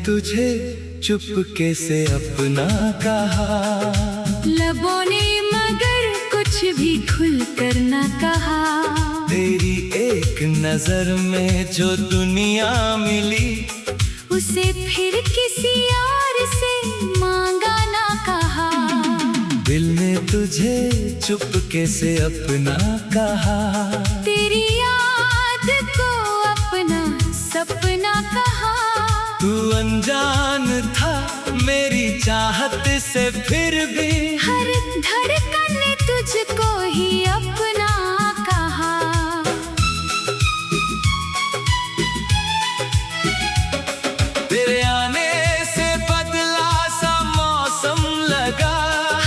तुझे चुपके से अपना कहा, लबों ने मगर कुछ भी खुल कर न कहा। तेरी एक नजर में जो दुनिया मिली, उसे फिर किसी और से मांगा ना कहा। दिल ने तुझे चुपके से अपना कहा, तेरी याद को अपना सपना कहा। तू अनजान था मेरी चाहत से, फिर भी हर धड़कन ने तुझको ही अपना कहा। तेरे आने से बदला सा मौसम लगा,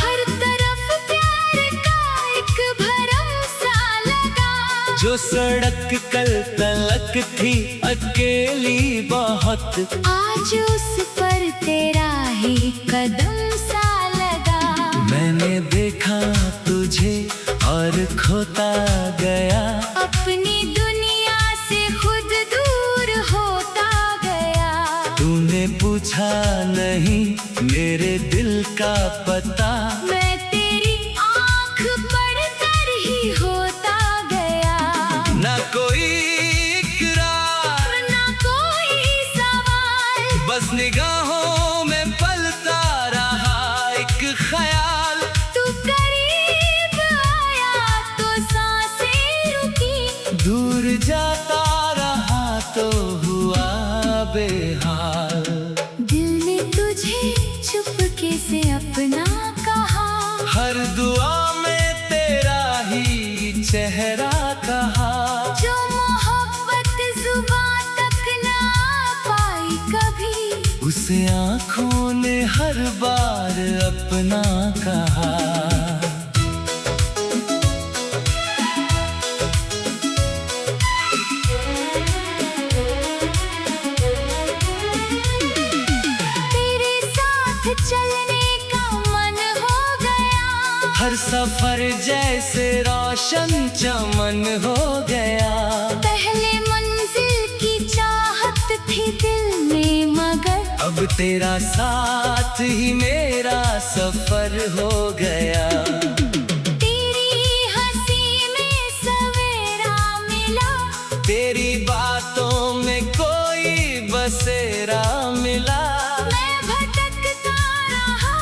हर तरफ प्यार का एक भरम सा लगा। जो सड़क कल तलक थी अकेली बहुत, आज उस पर तेरा ही कदम सा लगा। मैंने देखा तुझे और खोता गया, अपनी दुनिया से खुद दूर होता गया। तूने पूछा नहीं मेरे दिल का पता, मैं तेरी आँख पढ़कर ही होता गया। ना कोई इकरार ना कोई सवाल, बस निगाहों में पलता रहा एक ख्याल। तू करीब आया तो सांसें रुकी, दूर जाता रहा तो हुआ बेहाल। दिल ने तुझे चुपके से अपना कहा। हर दुआ में तेरा ही चेहरा कहा, जो मोहब्बत जुबां तक ना पाई कभी, उसे आँखों ने हर बार अपना कहा। तेरे साथ चलने का मन हो गया। हर सफर जैसे रोशन चमन हो गया, पहले मंजिल की चाहत थी दिल में मगर, अब तेरा साथ ही मेरा सफर हो गया। तेरी हंसी में सवेरा मिला। तेरी बातों में कोई बसेरा मिला, मैं भटकता रहा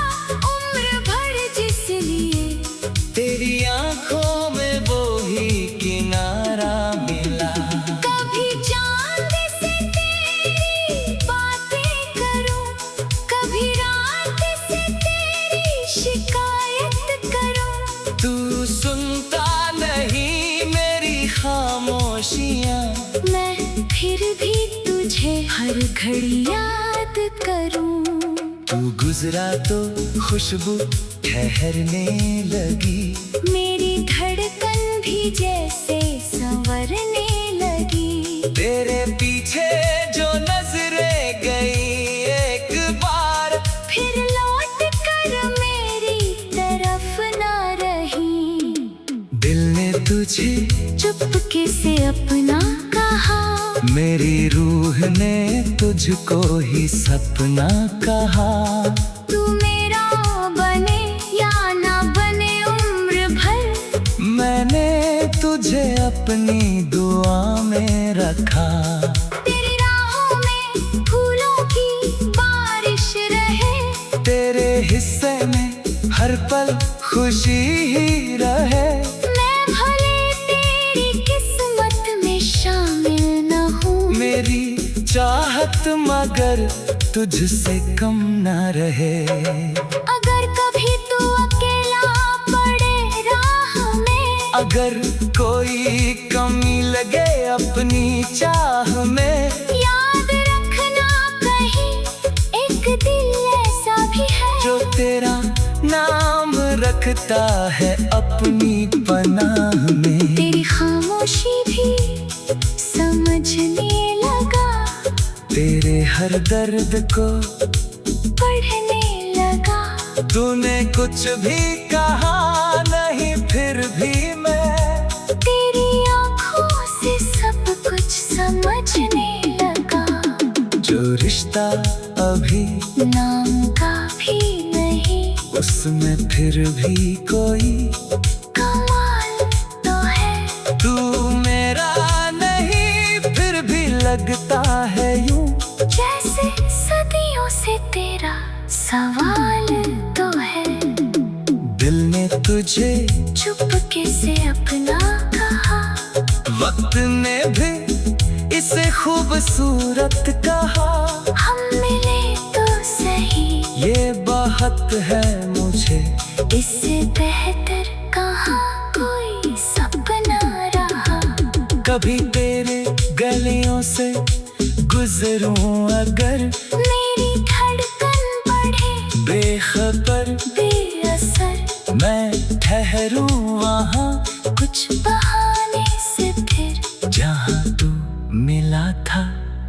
उम्र भर जिस लिए, तेरी आंखों में वो ही किनारा मिला। कभी चांद से तेरी बातें करूं, कभी रात से तेरी शिकायत करूं। तू सुनता नहीं मेरी खामोशियाँ, मैं फिर भी तुझे हर घड़ी याद करूं। तू गुजरा तो खुशबू ठहरने लगी, मेरी धड़कन भी जैसे संवरने लगी। तेरे पीछे जो नजरें गई एक बार, फिर लौट कर मेरी तरफ ना रही। दिल ने तुझे चुपके से अपना कहा। मेरी रूह ने तुझको ही सपना कहा। तू मेरा बने या ना बने उम्र भर, मैंने तुझे अपनी दुआ में रखा। तेरी राहों में फूलों की बारिश रहे, तेरे हिस्से में हर पल खुशी ही रहे। मैं भले तेरी किस्मत में शामिल न हूँ, मेरी चाहत मगर तुझसे कम न रहे। अगर कभी तू अकेला पड़े राह में, अगर कोई कमी लगे अपनी चाह में, याद रखना कहीं एक दिल ऐसा भी है, जो तेरा नाम रखता है अपनी पनाह में। तेरी खामोशी भी समझने लगा, तेरे हर दर्द को पढ़ने लगा। तूने कुछ भी कहा नहीं, फिर भी मैं तेरी आँखों से सब कुछ समझने लगा। जो रिश्ता भी कोई कमाल तो है। तू मेरा नहीं फिर भी लगता है यूं जैसे सदियों से तेरा सवाल तो है। दिल ने तुझे चुपके से अपना कहा, वक्त ने भी इसे खूबसूरत कहा। हम मिले तो सही, ये बात है मुझे, इससे बेहतर कहाँ कोई सपना रहा। कभी तेरे गलियों से गुजरूं अगर मेरी धड़कन बढ़े बेखबर बेअसर, मैं ठहरूं वहाँ कुछ बहाने से फिर जहाँ तू मिला था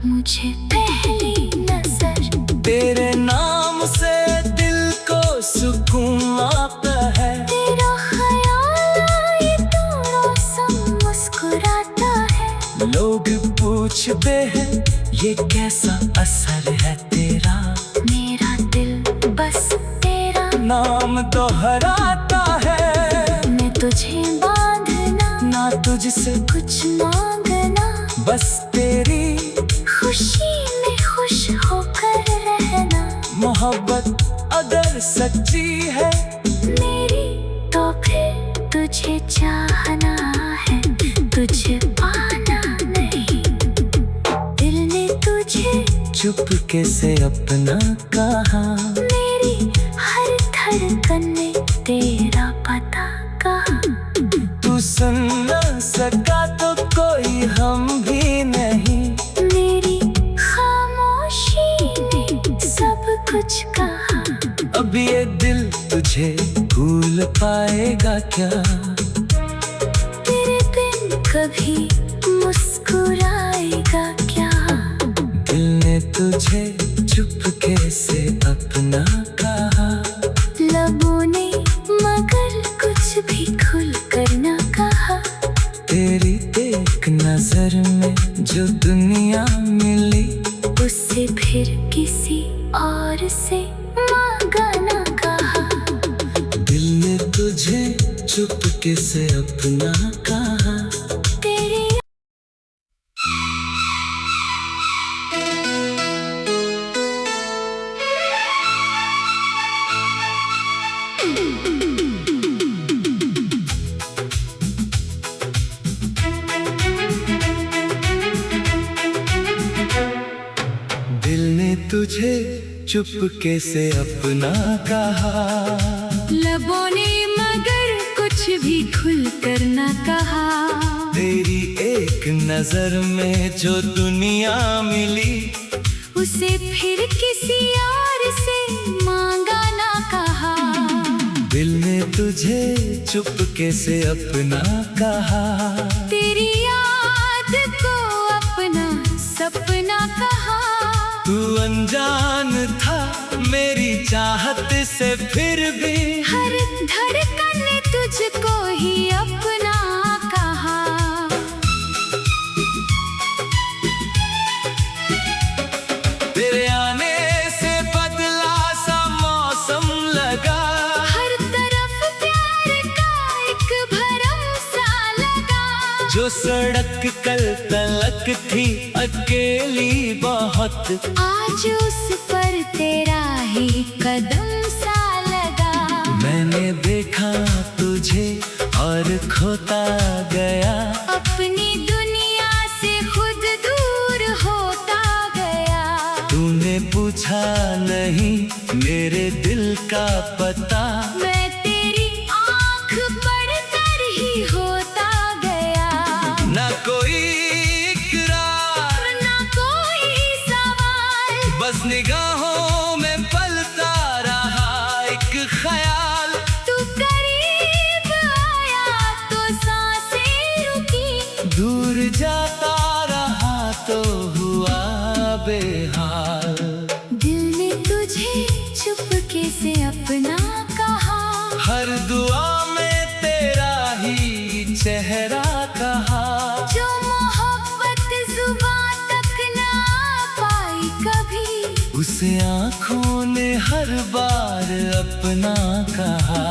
मुझे पहली नजर। तेरे नाम से दिल को सुकून आता है। तेरा ख्याल आए तो मौसम मुस्कुराता है। लोग पूछते हैं ये कैसा असर है तेरा, मेरा दिल बस तेरा नाम दोहराता है। मैं तुझे बांधना, ना तुझसे कुछ मांगना, बस तेरी खुशी में खुश होकर रहना। मोहब्बत अगर सच्ची है मेरी तो फिर तुझे चाहना है, तुझे पाना नहीं। दिल ने तुझे चुपके से अपना कहा, मेरी हर धड़कन में तेरा पता कहा। तू सुन न सका तो कोई हम भी नहीं, मेरी खामोशी ने सब कुछ कहा। अब ये दिल तुझे भूल पाएगा क्या, तेरे बिन कभी मुस्कुराएगा क्या। दिल ने तुझे चुपके से अपना कहा, लबों ने मगर कुछ भी खुल कर न कहा। तेरी एक नजर में जो दुनिया मिली उससे फिर किसी और से मांगा न कहा। दिल ने तुझे चुपके से अपना कहा। तेरी दिल ने तुझे चुपके से अपना कहा, लबों ने मगर कुछ भी खुल कर न कहा। तेरी एक नजर में जो दुनिया मिली उसे फिर किसी और से मांगा ना कहा। दिल ने तुझे चुपके से अपना कहा, तेरी याद को अपना सपना कहा। तू अनजान था मेरी चाहत से फिर भी हर धड़कन ने तुझको ही अपना कहा। तेरे आने से बदला सा मौसम लगा, हर तरफ प्यार का एक भरम सा लगा। जो सड़क कल तलक थी अकेली बहुत, आज उस पर तेरा ही कदम सा लगा। मैंने देखा तुझे और खोता गया, अपनी दुनिया से खुद दूर होता गया। तूने पूछा नहीं मेरे दिल का पता, मैं तेरी आँख पढ़कर ही होता गया। ना कोई इकरार ना कोई सवाल, बस निगाहों में पलता रहा एक ख्याल। तू करीब आया तो सांसें रुकी, दूर जाता रहा तो हुआ बेहाल। दिल ने तुझे चुपके से अपना कहा। हर दुआ में तेरा ही चेहरा कहा, जो मोहब्बत जुबां तक ना पाई कभी, उसे आँखों ने हर बार अपना कहा।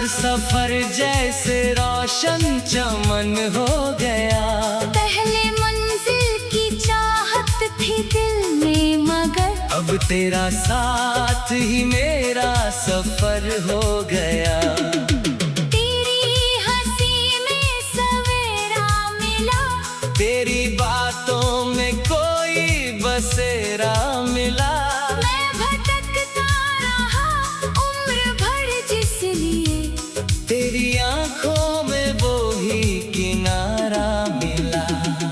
सफर जैसे रोशन चमन हो गया। पहले मंजिल की चाहत थी दिल में, मगर अब तेरा साथ ही मेरा सफर हो गया। तेरी हंसी में सवेरा मिला, तेरी बातों में कोई बसेरा मिला। मैं भटकता रहा उम्र भर जिस लिए, तेरी आंखों में वो ही किनारा मिला।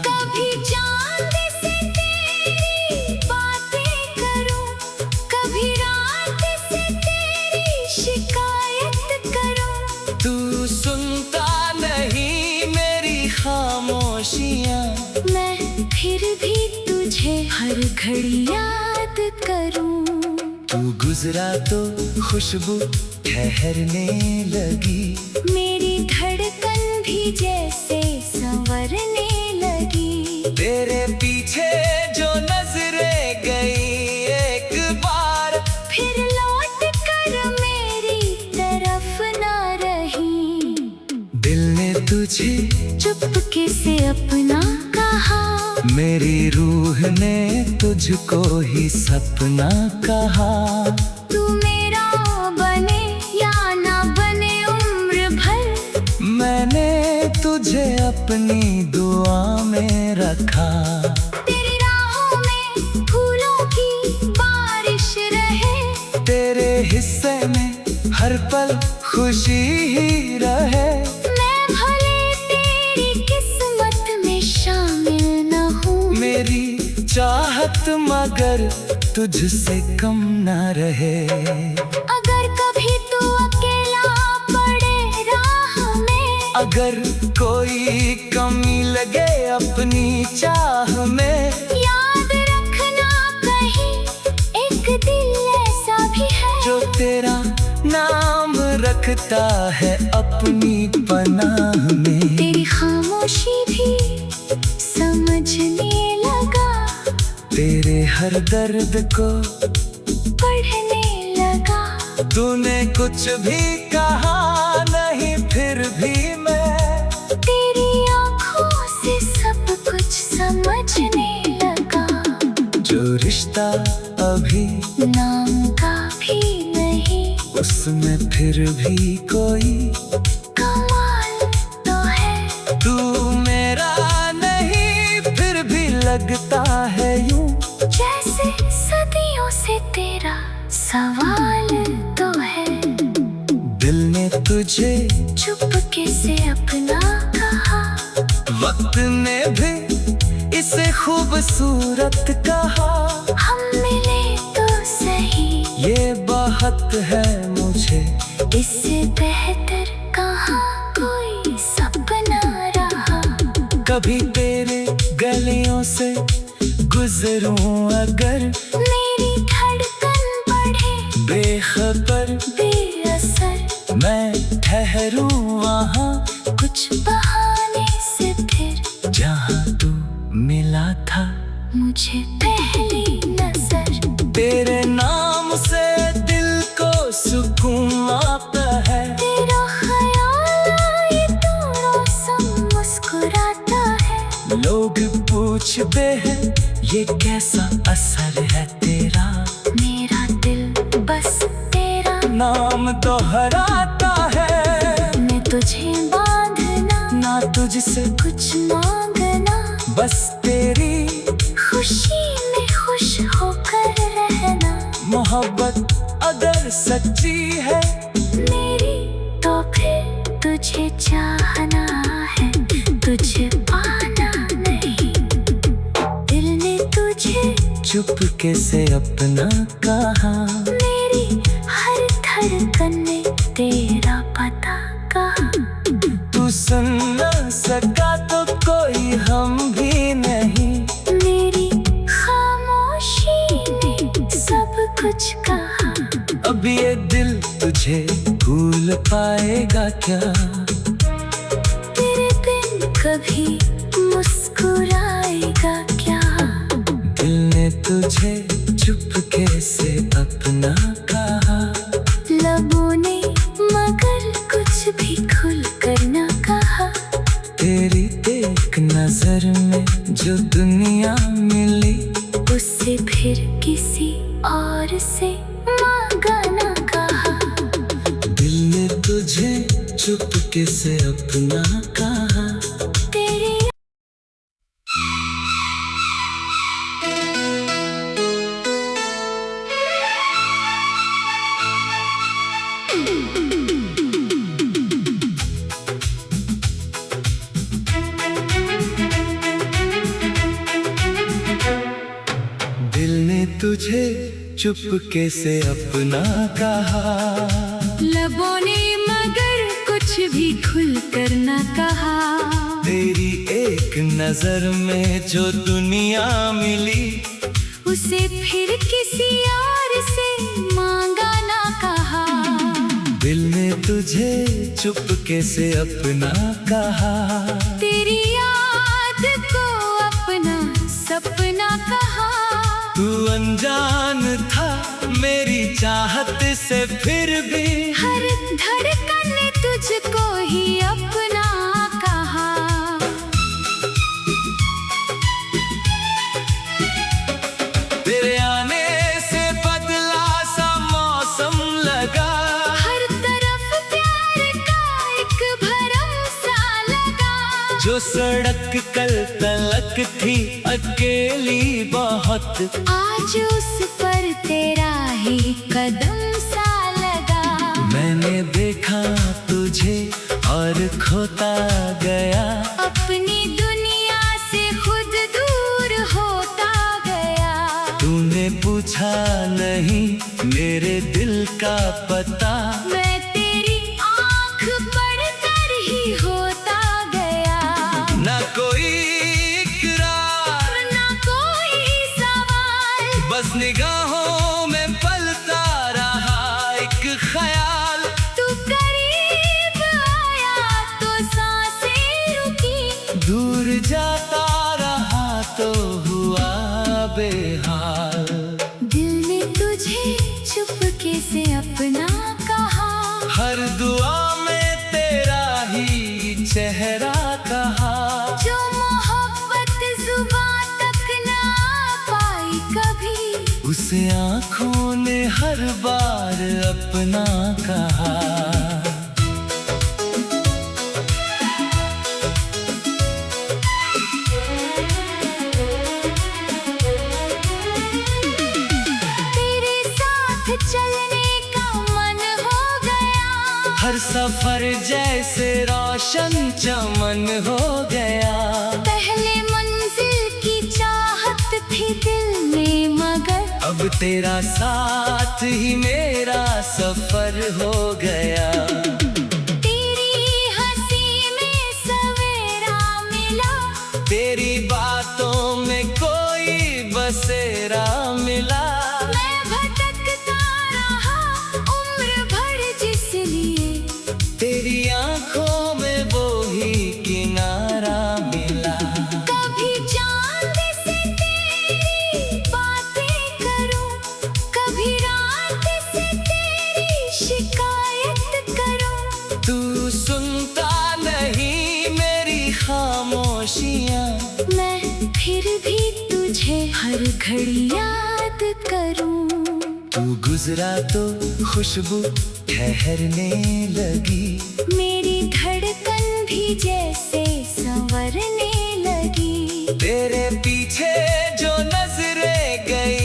कभी चांद से तेरी बातें करूं, कभी रात से तेरी शिकायत करूं। तू सुनता नहीं मेरी खामोशियाँ, मैं फिर भी तुझे हर घड़ी याद करूं। तू गुजरा तो खुशबू ठहरने लगी। मेरी धड़कन भी जैसे संवरने लगी। तेरे पीछे जो नजरें गई एक बार, फिर लौट कर मेरी तरफ ना रही। दिल ने तुझे चुपके से अपना कहा, मेरी रूह ने तुझको ही सपना कहा। तू मेरा बने या ना बने उम्र भर, मैंने तुझे अपनी दुआ में रखा। तेरी राहों में फूलों की बारिश रहे, तेरे हिस्से में हर पल खुशी ही रहे। मैं भले तेरी किस्मत में शामिल न हूँ, मेरी चाहत मगर तुझसे कम न रहे। अगर कभी तू अकेला पड़े राह में, अगर कोई कमी लगे अपनी चाह में, याद रखना कहीं एक दिल ऐसा भी है, जो तेरा नाम रखता है अपनी पनाह में। तेरी खामोशी भी समझने लगा, तेरे हर दर्द को पढ़ने लगा। तूने कुछ भी कहा नहीं, फिर भी मैं तेरी आंखों से सब कुछ समझने लगा। जो रिश्ता अभी नाम का भी नहीं, उसमें फिर भी कोई कमाल तो है। तू मेरा नहीं फिर भी लगता है यूं, जैसे सदियों से तेरा सवाल तो है। दिल ने तुझे चुपके से अपना कहा, वक्त ने भी इसे खूबसूरत कहा। हम मिले तो सही, ये बात है मुझे, इससे बेहतर कहाँ कोई सपना रहा। कभी तेरे गलियों से गुजरूं अगर, मेरी धड़कन बढ़े बेखबर बेअसर, मैं ठहरूं वहाँ कुछ बहाने से फिर जहाँ तू मिला था मुझे पहली नजर। तेरे नाम से दिल को सुकून आता है। तेरा ख्याल आए तो रोशन मुस्कुराता है। लोग पूछते हैं ये कैसा असर है तेरा, मेरा दिल बस तेरा नाम दोहराता है। मैं तुझे बांधना, ना तुझसे कुछ मांगना, बस तेरी खुशी में खुश होकर रहना। मोहब्बत अगर सच्ची है मेरी तो फिर तुझे चाहना है, तुझे पाना नहीं। दिल ने तुझे चुपके से अपना कहा, मेरी हर धड़कन ने तेरा पता कहा। तू सुन न सका तो कोई हम भी नहीं, मेरी खामोशी ने सब कुछ कहा। अब ये दिल तुझे भूल पाएगा क्या, तेरे बिन कभी मुस्कुराएगा क्या। दिल ने तुझे चुपके से अपना कहा, लबों ने मगर कुछ जो दुनिया मिली उससे फिर किसी और से मांगा ना कहा। दिल ने तुझे चुपके से अपना कहा। तेरी दिल ने तुझे चुपके से अपना कहा। लबों ने मगर कुछ भी खुल कर न कहा। तेरी एक नजर में जो दुनिया मिली उसे फिर किसी और से मांगा ना कहा। दिल ने तुझे चुपके से अपना कहा। तेरी याद को अपना सपना कहा। तू अनजान था मेरी चाहत से, फिर भी हर धड़कन ने तुझको ही अपना कहा। तेरे आने से बदला सा मौसम लगा। हर तरफ प्यार का एक भरम सा लगा। जो सड़क कल तलक थी अकेली बहुत, आज उस पर तेरा ही कदम सा लगा। मैंने देखा तुझे और खोता गया। अपनी दुनिया से खुद दूर होता गया। तूने पूछा नहीं मेरे दिल का पता। मैं तेरी आँख पढ़कर ही होता गया। ना कोई इकरार ना कोई सवाल, बस निगाहों में पलता रहा एक ख्याल। तू करीब आया तो सांसें रुकी। दूर जाता रहा तो हुआ बेहाल। दिल ने तुझे चुपके से अपना कहा। हर दुआ में तेरा ही चेहरा कहा। जो मोहब्बत जुबां तक ना पाई कभी, उसे आँखों ने हर बार अपना कहा। तेरे साथ चलने का मन हो गया। हर सफर जैसे रोशन चमन हो गया। पहले मंजिल की चाहत थी दिल में, मगर अब तेरा साथ ही मेरा सफर हो गया। तेरी हंसी में सवेरा मिला। तेरी बातों में कोई बसेरा मिला। मैं भटकता रहा उम्र भर जिस लिए, तेरी आंखों में वो ही किनारा मिला। कभी चांद से तेरी बातें करूं, कभी रात से तेरी शिकायत करूं। तू सुनता नहीं मेरी खामोशियाँ, मैं फिर भी तुझे हर घड़ी याद करूं। तू गुजरा तो खुशबू ठहरने लगी। मेरी धड़कन भी जैसे संवरने लगी। तेरे पीछे जो नजरें गई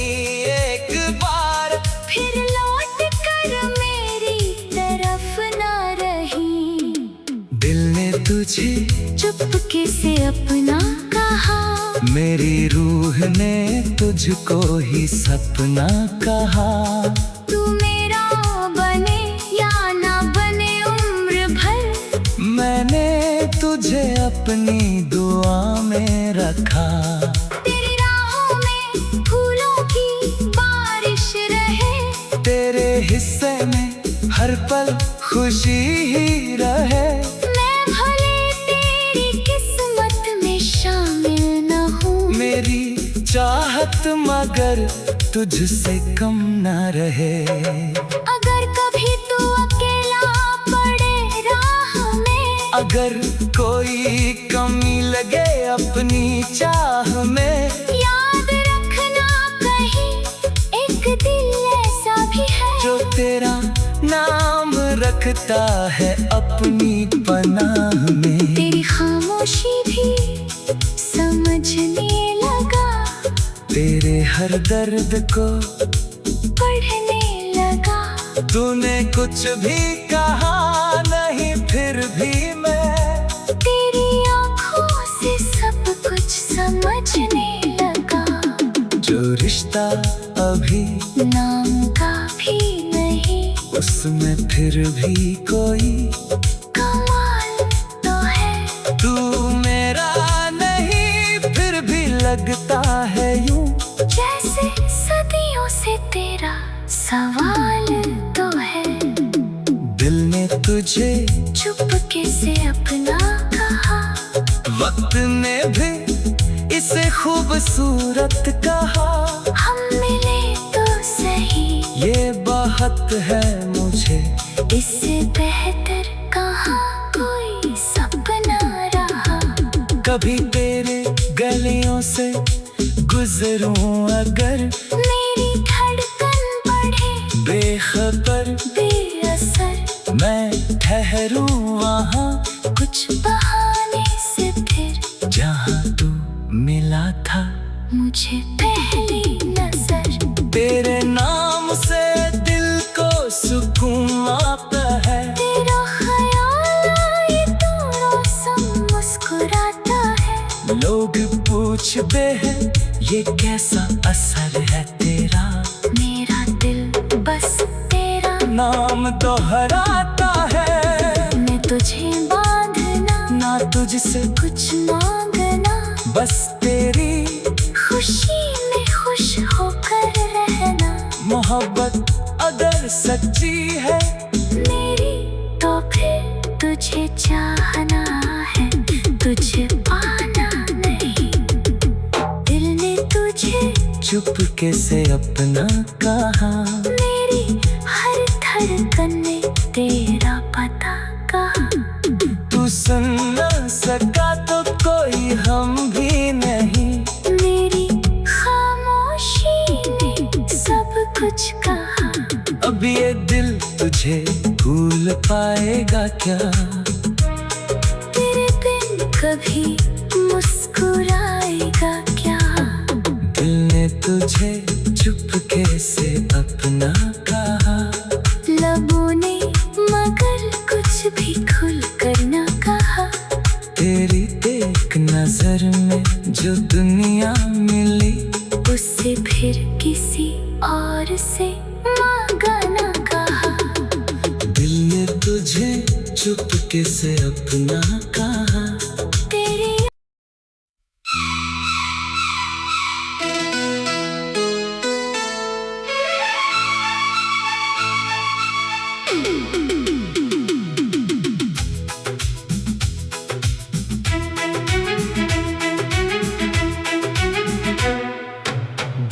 एक बार, फिर लौट कर मेरी तरफ ना रही। दिल ने तुझे चुपके से अपना कहा। मेरी रूह ने तुझको ही सपना कहा। तू मेरा बने या ना बने उम्र भर, मैंने तुझे अपनी दुआ में रखा। तेरी राहों में फूलों की बारिश रहे। तेरे हिस्से में हर पल खुशी ही रहे। मैं भले तेरी किस्मत में शामिल न हूँ, मेरी चाहत मगर तुझसे कम ना रहे। अगर कभी तू अकेला पड़े राह में, अगर कोई कमी लगे अपनी चाह रहता है अपनी पनाह में। तेरी खामोशी भी समझने लगा, तेरे हर दर्द को पढ़ने लगा। तूने कुछ भी कहा नहीं, फिर भी मैं तेरी आँखों से सब कुछ समझने लगा। जो रिश्ता अभी नाम का भी नहीं, उसमें फिर भी कोई कमाल तो है। तू मेरा नहीं, फिर भी लगता है यूं जैसे सदियों से तेरा सवाल तो है। दिल ने तुझे चुपके से अपना कहा, वक्त ने भी इसे खूबसूरत कहा। हम मिले तो सही, ये बात है मुझे, इससे बेहतर कहाँ कोई सपना रहा। कभी तेरे गलियों से गुजरूं अगर, मेरी धड़कन बढ़े बेखबर बेअसर, मैं ठहरूं वहाँ कुछ बहाने से फिर जहाँ तू मिला था मुझे पहली नजर। तेरे नाम से दिल को सुकून आता है। तेरा ख्याल आए तो रोशन मुस्कुराता है। लोग पूछते हैं ये कैसा असर है तेरा, मेरा दिल बस तेरा नाम दोहराता है। मैं तुझे बांधना, ना तुझसे कुछ मांगना, बस तेरी खुशी में खुश होकर रहना। मोहब्बत अगर सच्ची है मेरी तो फिर तुझे चाहना है, तुझे पाना नहीं। दिल ने तुझे चुपके से अपना कहा, मेरी हर धड़कन ने तेरा पता कहा। तू सुन न सका तो कोई हम भी नहीं, मेरी खामोशी ने सब कुछ कहा। अब ये दिल तुझे भूल पाएगा क्या, तेरे बिन कभी मुस्कुराएगा क्या। दिल ने तुझे चुपके से अपना कहा, लबों ने मगर कुछ भी खुल कर न कहा। तेरी एक नजर में जो दुनिया मिली, उससे फिर किसी और से मांगा न कहा। दिल ने तुझे चुपके से अपना कहा। तेरी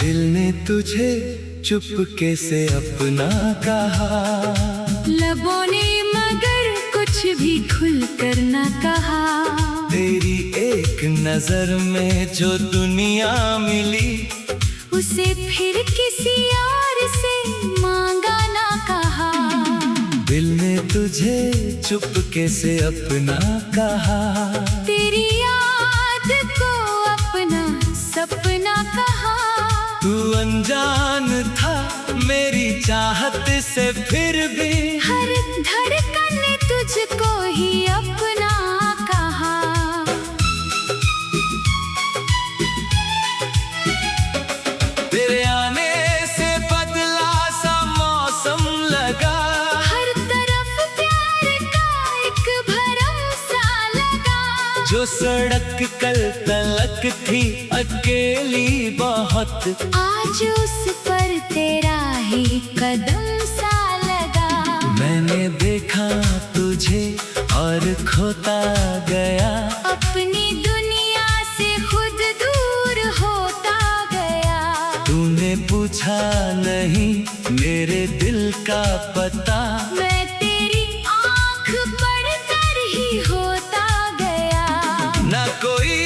दिल ने तुझे चुपके से अपना कहा, लबों ने मगर कुछ भी खुल कर न कहा। तेरी एक नजर में जो दुनिया मिली, उसे फिर किसी और से मांगा न कहा। दिल ने तुझे चुपके से अपना कहा, तेरी याद को अपना सपना कहा। तू अनजान था मेरी चाहत से, फिर भी हर धड़कन ने तुझको ही अपना कहा। तेरे आने से बदला सा मौसम लगा, हर तरफ प्यार का एक भरम सा लगा। जो सड़क कल तलक थी अकेली बहुत, आज उस पर तेरा ही कदम सा लगा। मैंने देखा तुझे और खोता गया, अपनी दुनिया से खुद दूर होता गया। तूने पूछा नहीं मेरे दिल का पता, मैं तेरी आँख पढ़कर ही होता गया। ना कोई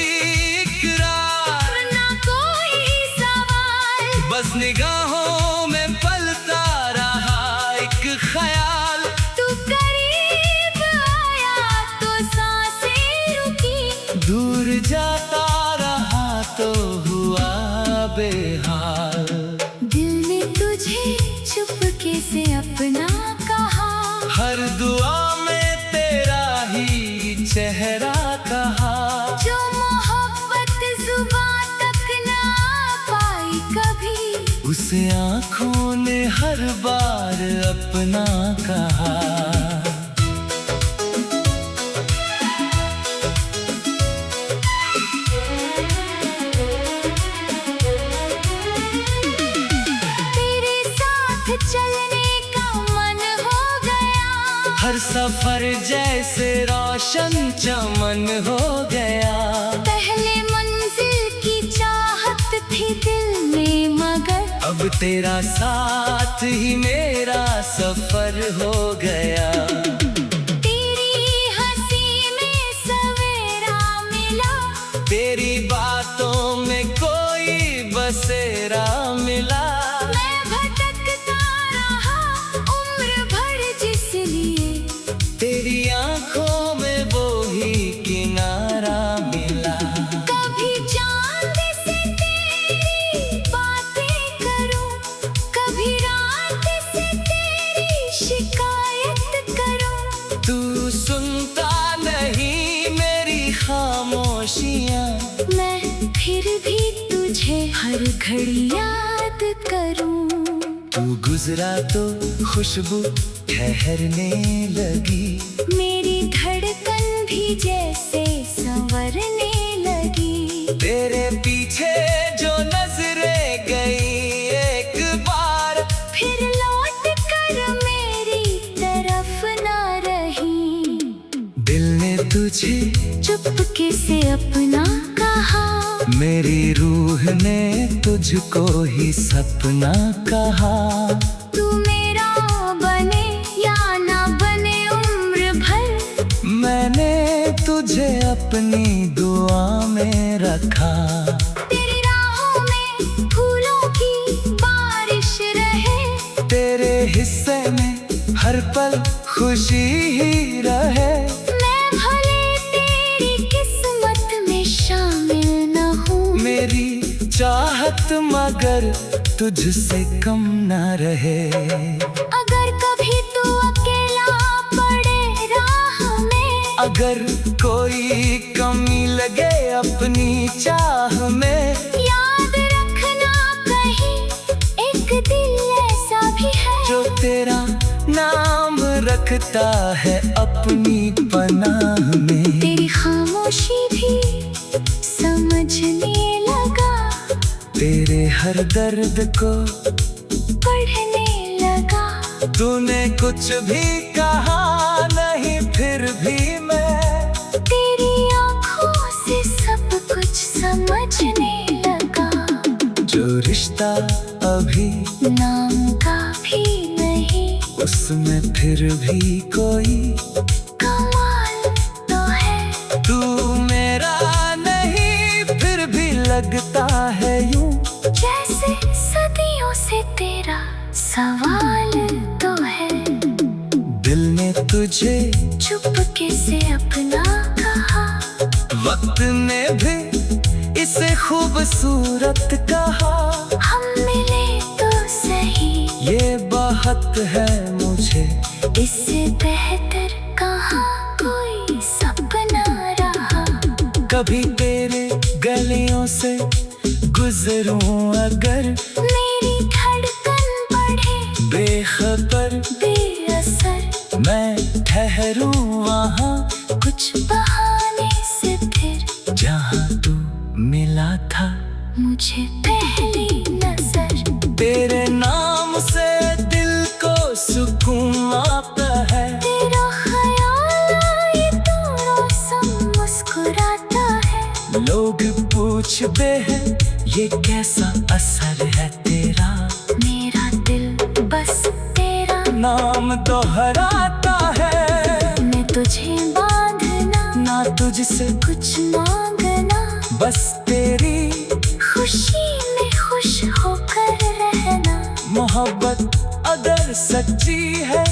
इकरार ना कोई सवाल, बस निगाहों में पलता रहा एक ख्याल। तू करीब आँखों ने हर बार अपना कहा। तेरे साथ चलने का मन हो गया, हर सफर जैसे रोशन चमन हो गया। पहले मंजिल की चाहत थी दिल में, मगर अब तेरा साथ ही मेरा सफर हो गया। तेरी हंसी में सवेरा मिला, तेरी बातों में कोई बसेरा मिला। मैं भटकता रहा उम्र भर जिस लिए, तेरी आँखों में वो ही किनारा मिला। कभी चांद से तेरी बातें करूं, कभी रात से तेरी शिकायत करूं। तू सुनता नहीं मेरी खामोशियाँ, मैं फिर भी तुझे हर घड़ी याद करूं। तू गुजरा तो खुशबू ठहरने लगी। मेरी धड़कन भी जैसे संवरने लगी। तेरे पीछे जो नजरें गई एक बार, फिर लौट कर मेरी तरफ ना रही। दिल ने तुझे चुपके से अपना कहा, मेरी रूह ने तुझको ही सपना कहा। तू मेरा बने या ना बने उम्र भर, मैंने तुझे अपनी दुआ में रखा। तेरी राहों में फूलों की बारिश रहे, तेरे हिस्से में हर पल खुशी ही रहे। मैं भले तेरी किस्मत में शामिल न हूँ, मेरी चाहत मगर तुझसे कम न रहे। अगर कभी तू अकेला पड़े राह में, अगर कोई कमी लगे अपनी चाह में, याद रखना कहीं एक दिल ऐसा भी है, जो तेरा नाम रखता है अपनी पनाह में। तेरी खामोशी भी समझने लगा, तेरे हर दर्द को पढ़ने लगा। तूने कुछ भी कहा नहीं, फिर भी मैं तेरी आँखों से सब कुछ समझने लगा। जो रिश्ता अभी नाम का भी नहीं, उसमें फिर भी कोई कमाल तो है। तू मेरा नहीं फिर भी लगता है यूं, जैसे सदियों से तेरा सवाल तो है। दिल ने तुझे चुपके से अपना कहा, वक्त ने भी इसे खूबसूरत कहा। हम मिले तो सही, ये बात है मुझे, इससे बेहतर कहाँ कोई सपना रहा। कभी तेरे गलियों से गुजरूं अगर, मेरी धड़कन बढ़े बेखबर बेअसर, मैं ठहरूं वहाँ कुछ बहाने से फिर जहाँ तू मिला था मुझे पहली नजर। तेरे नाम से दिल को सुकून आता है। तेरा ख्याल आए तो रोशन मुस्कुराता है। लोग पूछते हैं ये कैसा असर है तेरा, मेरा दिल बस तेरा नाम दोहराता है। मैं तुझे बांधना, ना तुझसे कुछ मांगना, बस तेरी खुशी में खुश होकर रहना। मोहब्बत अगर सच्ची है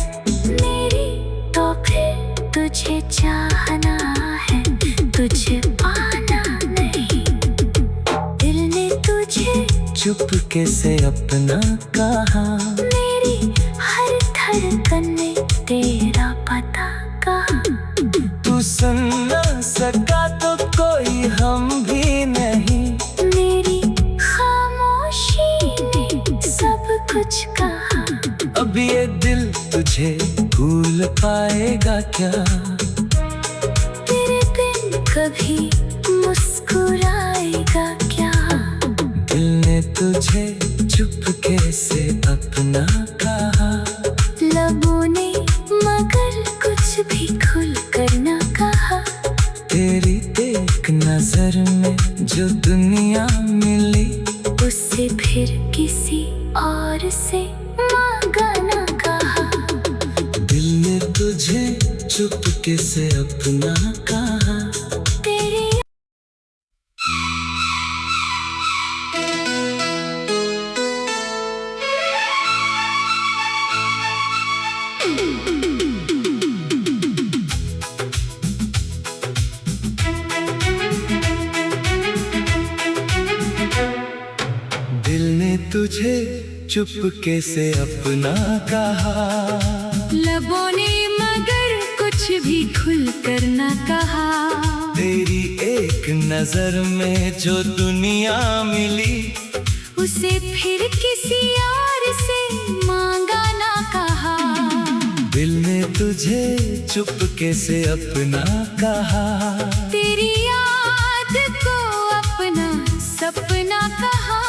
मेरी तो फिर तुझे चाहना है, तुझे पाना नहीं। दिल ने तुझे चुपके से अपना कहा, मेरी हर धड़कन में तेरा पता कहा। तू सुन न सका तो कोई हम भी नहीं, मेरी खामोशी ने सब कुछ कहा। अब ये दिल तुझे भूल पाएगा क्या? तेरे बिन कभी मुस्कुराएगा क्या? दिल ने तुझे चुपके से अपना कहा। लबों ने मगर कुछ भी खुल कर न कहा। तेरी एक नजर में जो दुनिया मिली, उससे फिर किसी और से मांगा न कहा। दिल ने तुझे चुपके से अपना कहा। तेरी दिल ने तुझे चुपके से अपना कहा। लबों ने मगर कुछ भी खुल कर न कहा। तेरी एक नजर में जो दुनिया मिली, उसे फिर किसी और से मांगा ना कहा। दिल ने तुझे चुपके से अपना कहा। तेरी याद को अपना सपना कहा।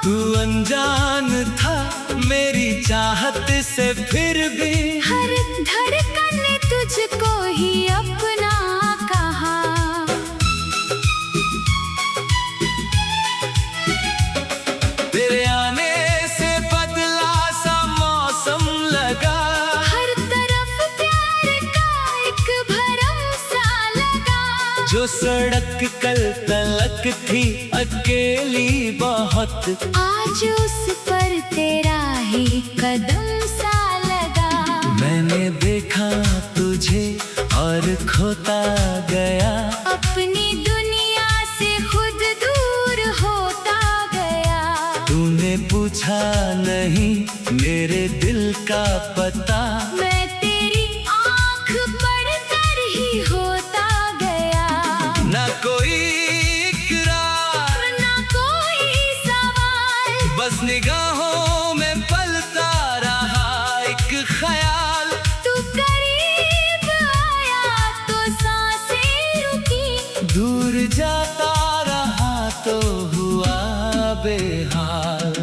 तू अनजान था मेरी चाहत से, फिर भी हर धड़कन ने तुझको ही अपना कहा। तेरे आने से बदला सा मौसम लगा। हर तरफ प्यार का एक भरम सा लगा। जो सड़क कल तलक थी अकेली बहुत, आज उस पर तेरा ही कदम सा लगा। मैंने देखा तुझे और खोता गया। अपनी दुनिया से खुद दूर होता गया। तूने पूछा नहीं मेरे दिल का पता। मैं तेरी आँख पढ़कर ही होता गया। ना कोई इकरार, ना कोई सवाल, बस निगाहों में पलता रहा एक ख्याल। तू करीब आया तो सांसें रुकी। दूर जाता रहा तो हुआ बेहाल।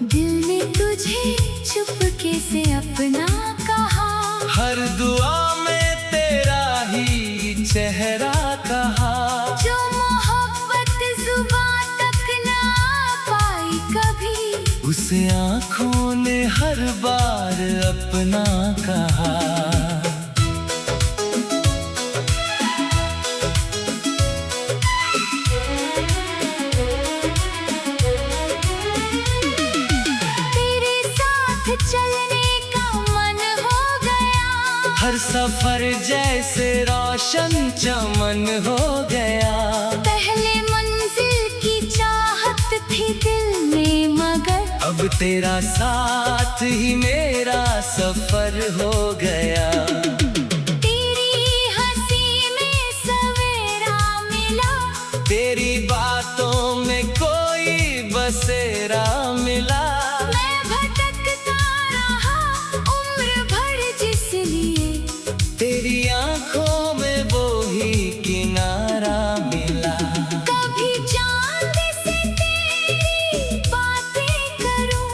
दिल ने तुझे चुपके से अपना कहा। हर दुआ में तेरा ही चेहरा कहा। जो मोहब्बत जुबां तक ना पाई कभी, उसे आँखों ने हर बार अपना कहा। तेरे साथ चलने का मन हो गया। हर सफर जैसे रोशन चमन हो गया। पहले मंजिल की चाहत थी दिल में मगर, अब तेरा साथ ही मेरा सफर हो गया। तेरी हंसी में सवेरा मिला। तेरी बातों में कोई बसेरा मिला। मैं भटकता रहा उम्र भर जिस लिए, तेरी आंखों में वो ही किनारा मिला। कभी चांद से तेरी बातें करूं,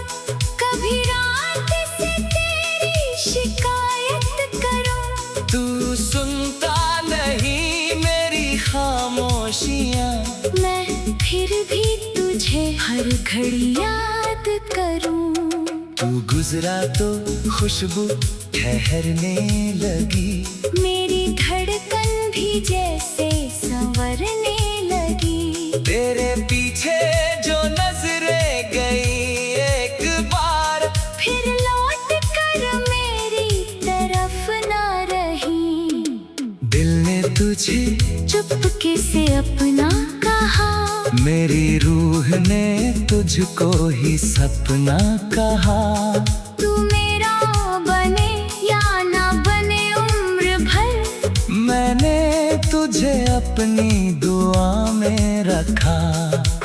कभी रात से तेरी शिकायत करूं। तू सुनता नहीं मेरी खामोशियाँ, मैं फिर भी तुझे हर घड़ी याद करूं। तू गुजरा तो खुशबू ठहरने लगी। मेरी धड़कन भी जैसे संवरने लगी। तेरे पीछे जो नजरें गई एक बार, फिर लौट कर मेरी तरफ ना रही। दिल ने तुझे चुपके से अपना कहा। मेरी रूह ने तुझको ही सपना कहा। तू मेरा बने या ना बने उम्र भर, मैंने तुझे अपनी दुआ में रखा।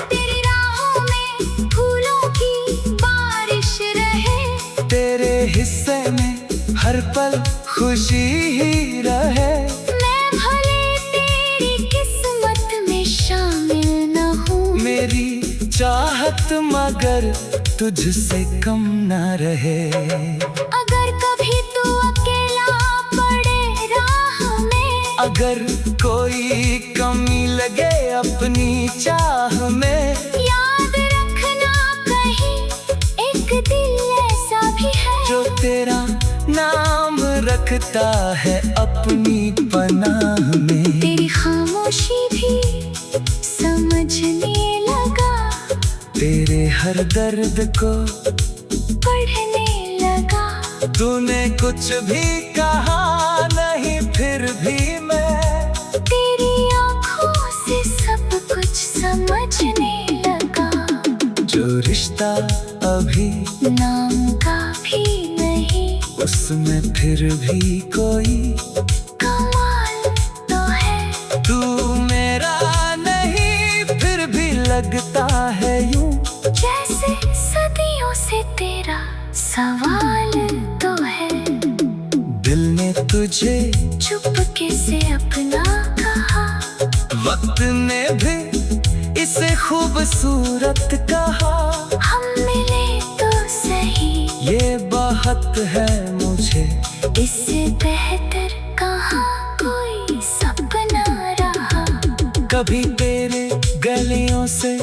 तेरी राहों में फूलों की बारिश रहे। खुशी ही रहे। मैं भले तेरी किस्मत में शामिल न हूँ, मेरी चाहत मगर तुझसे कम न रहे। अगर कभी तू अकेला पड़े राह में, अगर कोई कमी लगे अपनी चाह में, याद रखना कहीं एक दिल ऐसा भी है जो तेरा नाम रखता है अपनी पनाह में। तेरी खामोशी भी समझने लगा, तेरे हर दर्द को पढ़ने लगा। तूने कुछ भी कहा नहीं, फिर भी मैं तेरी आँखों से सब कुछ समझने लगा। जो रिश्ता अभी नाम का भी नहीं, उसमें फिर भी कोई कमाल तो है। तू मेरा नहीं फिर भी लगता है यूं, जैसे सदियों से तेरा सवाल तो है। दिल ने तुझे चुपके से अपना कहा, वक्त ने भी इसे खूबसूरत कहा। हम मिले तो सही, ये बात है मुझे, इससे बेहतर कहाँ कोई सपना रहा। कभी तेरे गलियों से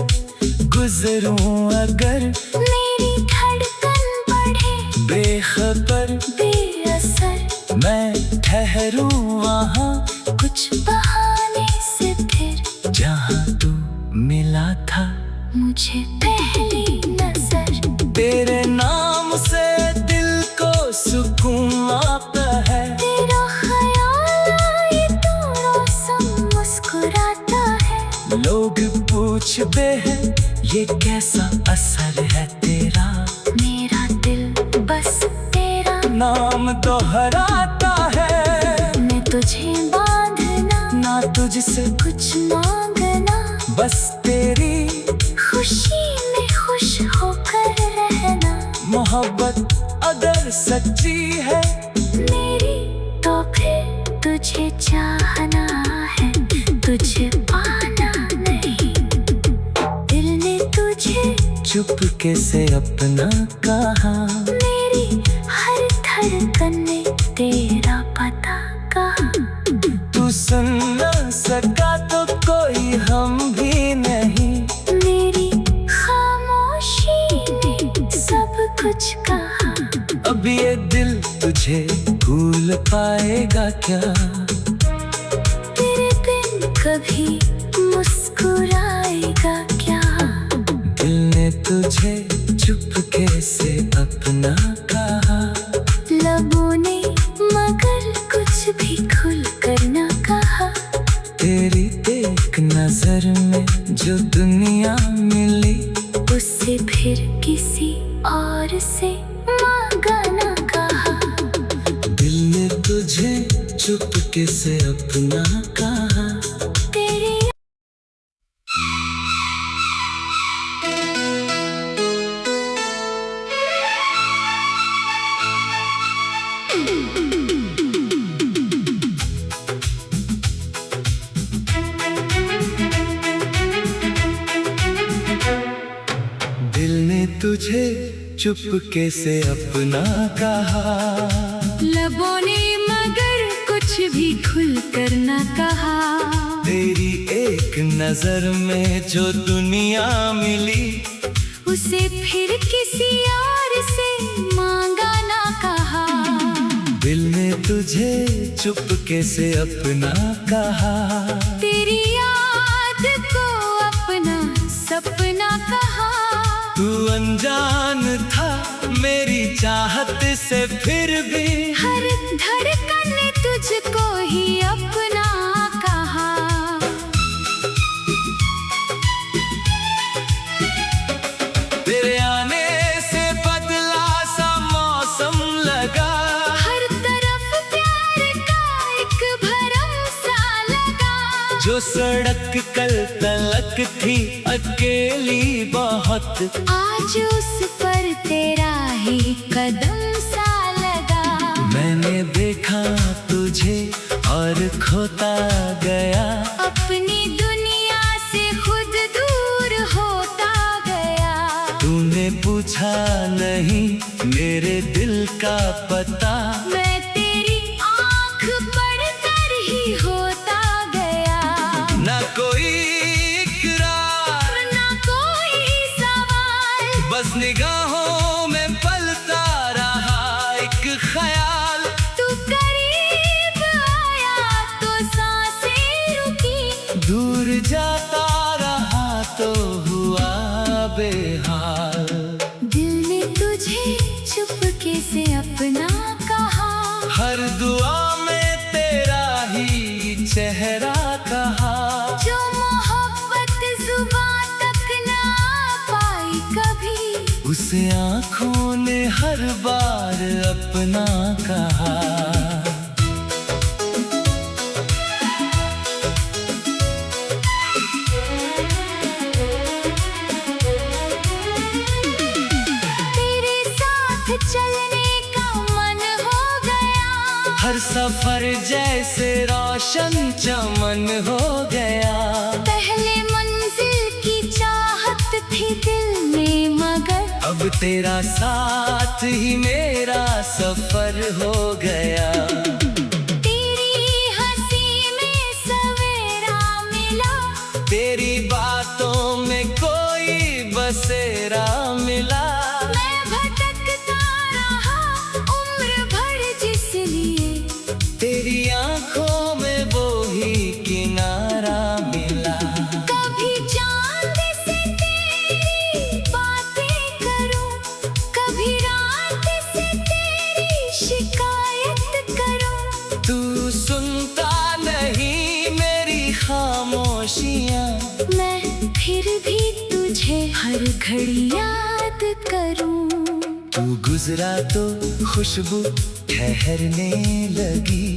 गुजरूं अगर, मेरी धड़कन बढ़े बेखबर बेअसर, मैं ठहरूं वहाँ कुछ बहाने से फिर जहाँ तू मिला था मुझे पहली नजर। तेरे नाम से दिल को सुकून आता है। तेरा ख्याल आए तो रोशन मुस्कुराता है। लोग पूछते हैं ये कैसा असर है तेरा, मेरा दिल बस तेरा नाम दोहराता है। मैं तुझे बांधना, ना तुझसे कुछ मांगना, बस तेरी खुशी में खुश होकर रहना। मोहब्बत अगर सच्ची है मेरी तो फिर तुझे चाहना है, तुझे पाना नहीं। दिल ने तुझे चुपके से अपना कहा, मेरी हर धड़कन ने तेरा पता कहा। तू सुन न सका तो कोई हम भी नहीं, मेरी खामोशी ने सब कुछ कहा। अब ये दिल तुझे भूल पाएगा क्या, तेरे बिन कभी मुस्कुराएगा क्या। दिल ने तुझे चुपके से अपना कहा, लबों ने मगर कुछ भी खुल कर न कहा। तेरी एक नजर में जो दुनिया मिली, उससे फिर किसी और से मांगा न कहा। दिल ने तुझे चुपके से अपना कहा। तेरी दिल ने तुझे चुपके से अपना कहा, लबों ने मगर कुछ भी खुल कर न कहा। तेरी एक नजर में जो दुनिया मिली, उसे फिर किसी और से मांगा ना कहा। दिल ने तुझे चुपके से अपना कहा, तेरी याद को अपना सपना कहा। तू अनजान था मेरी चाहत से, फिर भी हर धड़कन ने तुझको ही अपना कहा। तेरे आने से बदला सा मौसम लगा, हर तरफ प्यार का एक भरम सा लगा। जो सड़क कल तलक थी अकेली बहुत, आज उस पर तेरा ही कदम सा लगा। मैंने देखा पूछा नहीं मेरे दिल का पता। मैं तेरी आँख पढ़कर ही होता गया। ना कोई इकरार ना कोई सवाल, बस निगाहों में पलता रहा एक ख्याल। तू करीब आया तो सांसें रुकी, दूर जाता रहा तो हुआ बेहाल। दिल ने तुझे चुपके से अपना कहा, हर दुआ में तेरा ही चेहरा कहा। जो मोहब्बत जुबां तक ना पाई कभी, उसे आँखों ने हर बार अपना कहा। तेरे साथ चलने का मन हो गया, हर सफर जैसे रोशन चमन हो गया। पहले मंजिल की चाहत थी दिल में, मगर अब तेरा साथ ही मेरा सफर हो गया। तेरी हंसी में सवेरा मिला, तेरी बातों में कोई बसेरा मिला। मैं भटकता रहा उम्र भर जिस लिए, तेरी आँखों में वो ही किनारा मिला। कभी चांद से तेरी बातें करूं, कभी रात से तेरी शिकायत करूं। तू सुनता नहीं मेरी खामोशियाँ, मैं फिर भी तुझे हर घड़ी याद करूं। तू गुजरा तो खुशबू ठहरने लगी।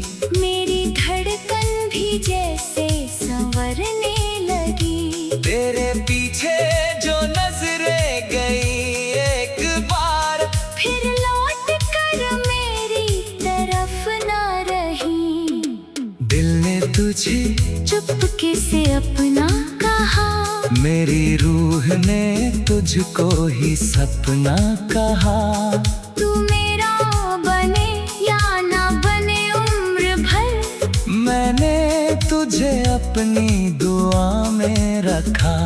मेरी धड़कन भी जैसे संवरने लगी। तेरे पीछे जो नजरें गई एक बार, फिर लौट कर मेरी तरफ ना रही। दिल ने तुझे चुपके से अपना कहा, मेरी रूह ने तुझको ही सपना कहा। तू मेरा बने या ना बने उम्र भर, मैंने तुझे अपनी दुआ में रखा।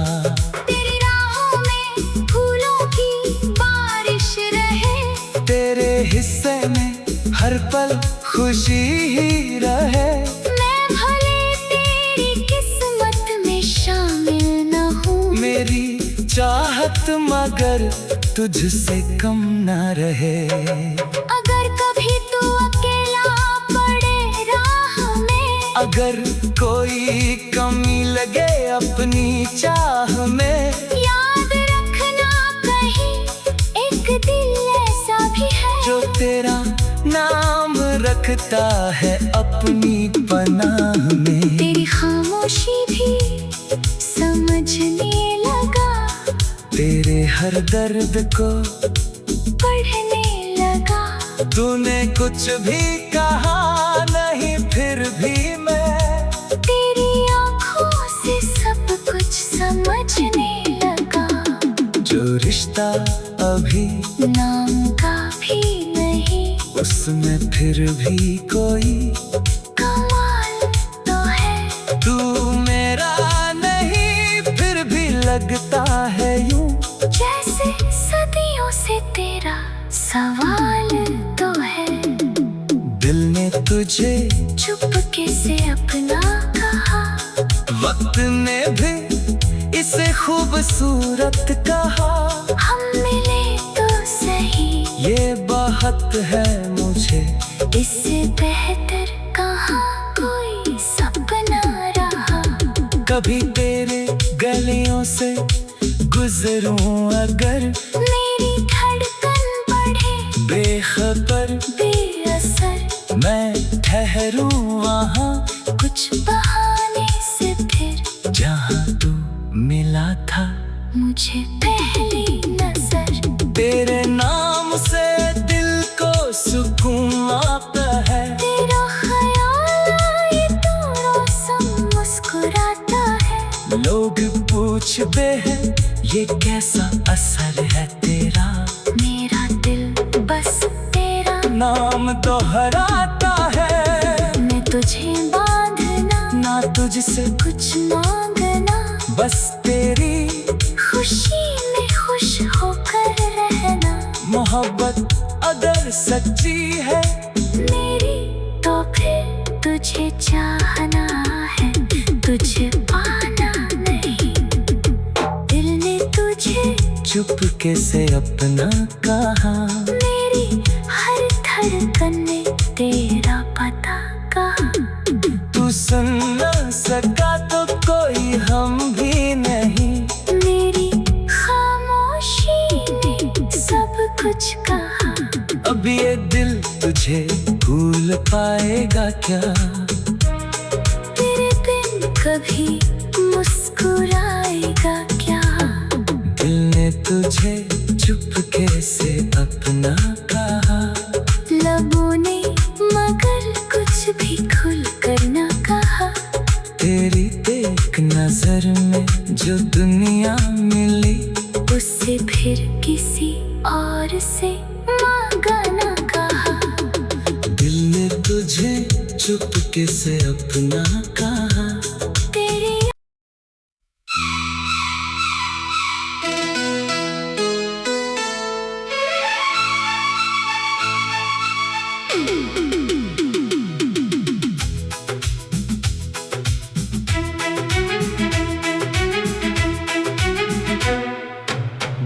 तेरी राहों में फूलों की बारिश रहे, तेरे हिस्से में हर पल खुशी ही रहे। मैं भले तेरी किस्मत में शामिल न हूँ, मेरी चाहत मगर तुझसे कम ना रहे। अगर कभी तू अकेला पड़े राह में, अगर कोई कमी लगे अपनी चाह में, याद रखना कहीं एक दिल ऐसा भी है, जो तेरा नाम रखता है अपनी पनाह में। तेरी खामोशी भी समझने लगा, तेरे हर दर्द को पढ़ने लगा। तूने कुछ भी कहा नहीं फिर भी मैं तेरी आँखों से सब कुछ समझने लगा। जो रिश्ता अभी नाम का भी नहीं, उसमें फिर भी कोई कमाल तो है। तू मेरा नहीं फिर भी लगता है यूं, जैसे सदियों से तेरा सवाल तो है। दिल ने तुझे चुपके से अपना कहा, वक्त ने भी इसे खूबसूरत कहा। हम मिले तो सही, ये बात है मुझे, इससे बेहतर कहाँ कोई सपना रहा। कभी तेरे गलियों से गुजरूं अगर, मेरी धड़कन बढ़े बेखबर बेअसर, मैं ठहरूं वहाँ कुछ बहाने से फिर जहाँ तू मिला था मुझे पहली नजर। तेरे नाम से दिल को सुकून आता है। तेरा ख्याल आए तो रोशन मुस्कुराता है। लोग पूछते हैं ये कैसा असर है तेरा, मेरा दिल बस तेरा नाम दोहराता है। मैं तुझे बांधना, ना तुझसे कुछ मांगना, बस तेरी खुशी में खुश होकर रहना। मोहब्बत अगर सच्ची है मेरी तो फिर तुझे चाहना है, तुझे पाना नहीं। दिल ने तुझे चुपके से अपना कहा, मेरी हर धड़कन ने तेरा पता कहा। तू सुन न सका तो कोई हम भी नहीं, मेरी खामोशी ने सब कुछ कहा। अब ये दिल तुझे भूल पाएगा क्या, तेरे बिन कभी मुस्कुराएगा क्या। दिल ने तुझे चुपके से अपना कहा, लबों ने मगर कुछ भी खुल कर न कहा। तेरी एक नजर में जो दुनिया मिली, उससे फिर किसी और से मांगा न कहा। दिल ने तुझे चुपके से अपना कहा। तेरी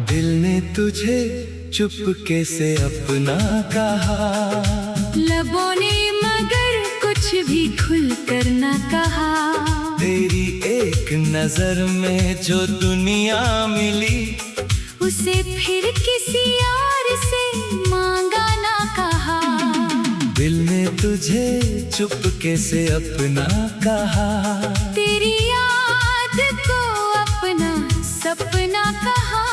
दिल ने तुझे चुपके से अपना कहा, लबों ने मगर कुछ भी खुल कर न कहा। तेरी एक नजर में जो दुनिया मिली, उसे फिर किसी और से मांगा न कहा। दिल ने तुझे चुपके से अपना कहा, तेरी याद को अपना सपना कहा।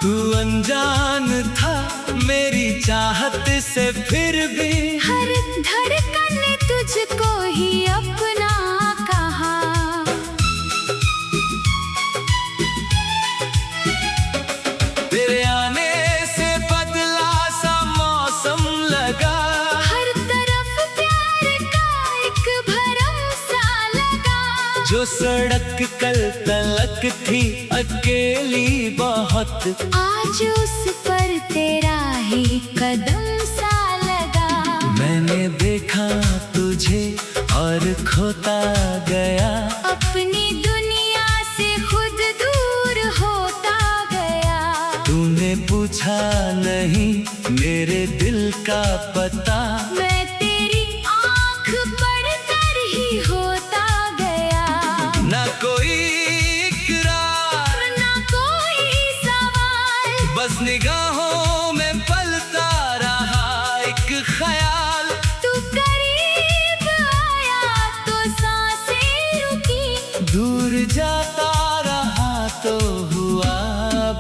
तू अनजान था मेरी चाहत से, फिर भी हर धड़कन ने तुझको ही अपना कहा। तेरे आने से बदला सा मौसम लगा, हर तरफ प्यार का एक भरम सा लगा। जो सड़क कल तलक थी अकेली बहुत, आज उस पर तेरा ही कदम सा लगा। मैंने देखा तुझे और खोता गया, अपनी दुनिया से खुद दूर होता गया। तूने पूछा नहीं मेरे दिल का पता, मैं तेरी आँख पढ़कर ही होता गया। ना कोई इकरार ना कोई सवाल, बस निगाहों में पलता रहा एक ख्याल। तू करीब आया तो सांसें रुकी, दूर जाता रहा तो हुआ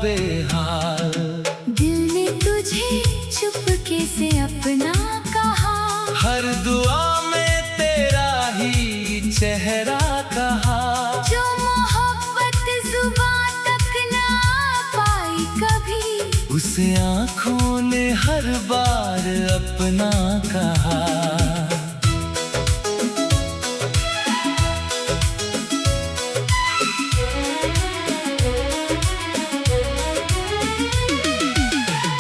बेहाल। दिल ने तुझे चुपके से अपना कहा। हर दुआ में तेरा ही चेहरा कहा, जो मोहब्बत जुबां तक ना पाई कभी, उसे आँखों ने हर बार अपना कहा।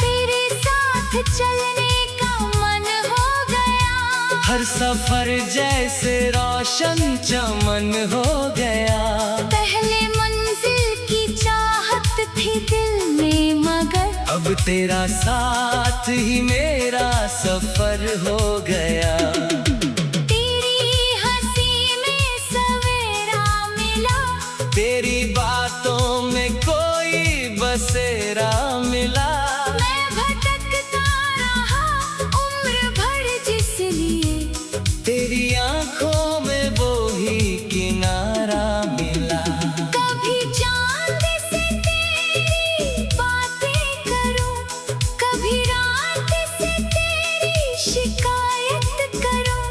तेरे साथ चलने का मन हो गया। हर सफर जैसे रोशन चमन हो गया, पहले मंजिल की चाहत थी दिल में मगर, अब तेरा साथ ही मेरा सफर हो गया। तेरी हंसी में सवेरा मिला। तेरी बातों में कोई बसेरा मिला, मैं भटकता रहा उम्र भर जिस लिए, तेरी आंखों में वो ही किनारा मिला। कभी चांद से तेरी बातें करूं, कभी रात से तेरी शिकायत करूं।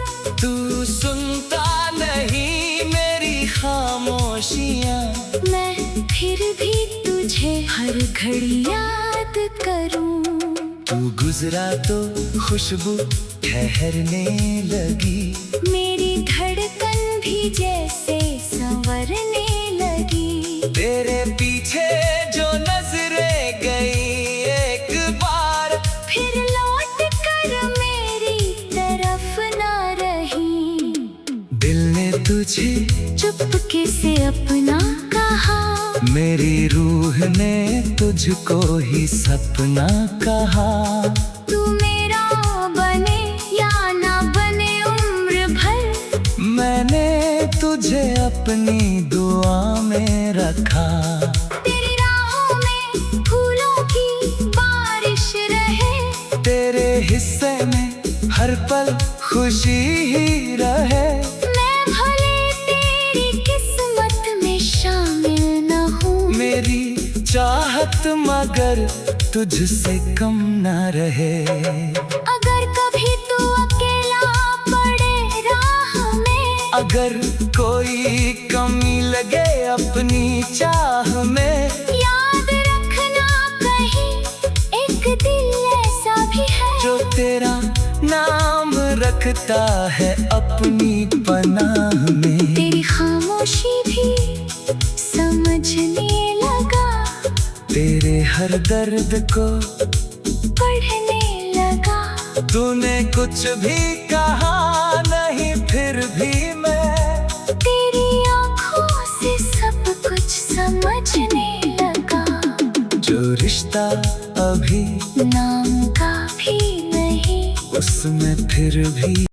हर घड़ी याद करूं। तू गुजरा तो खुशबू ठहरने लगी, मेरी धड़कन भी जैसे संवरने लगी। तेरे पीछे जो नजरें गई एक बार, फिर लौट कर मेरी तरफ ना रही। दिल ने तुझे चुपके से अपना कहा, मेरी रूह ने तुझको ही सपना कहा। तू मेरा बने या ना बने उम्र भर, मैंने तुझे अपनी दुआ में रखा। तेरी राहों में फूलों की बारिश रहे, तेरे हिस्से में हर पल खुशी ही रहे। मैं भले तेरी किस्मत में शामिल न हूँ, मेरी चाहत मगर तुझसे कम न रहे। अगर कभी तू अकेला पड़े राह में, अगर कोई कमी लगे अपनी चाह में, याद रखना कहीं एक दिल ऐसा भी है, जो तेरा नाम रखता है अपनी पनाह में। तेरी खामोशी भी समझने लगा, तेरे हर दर्द को पढ़ने लगा। तूने कुछ भी कहा नहीं, फिर भी मैं तेरी आँखों से सब कुछ समझने लगा। जो रिश्ता अभी नाम का भी नहीं, उसमें फिर भी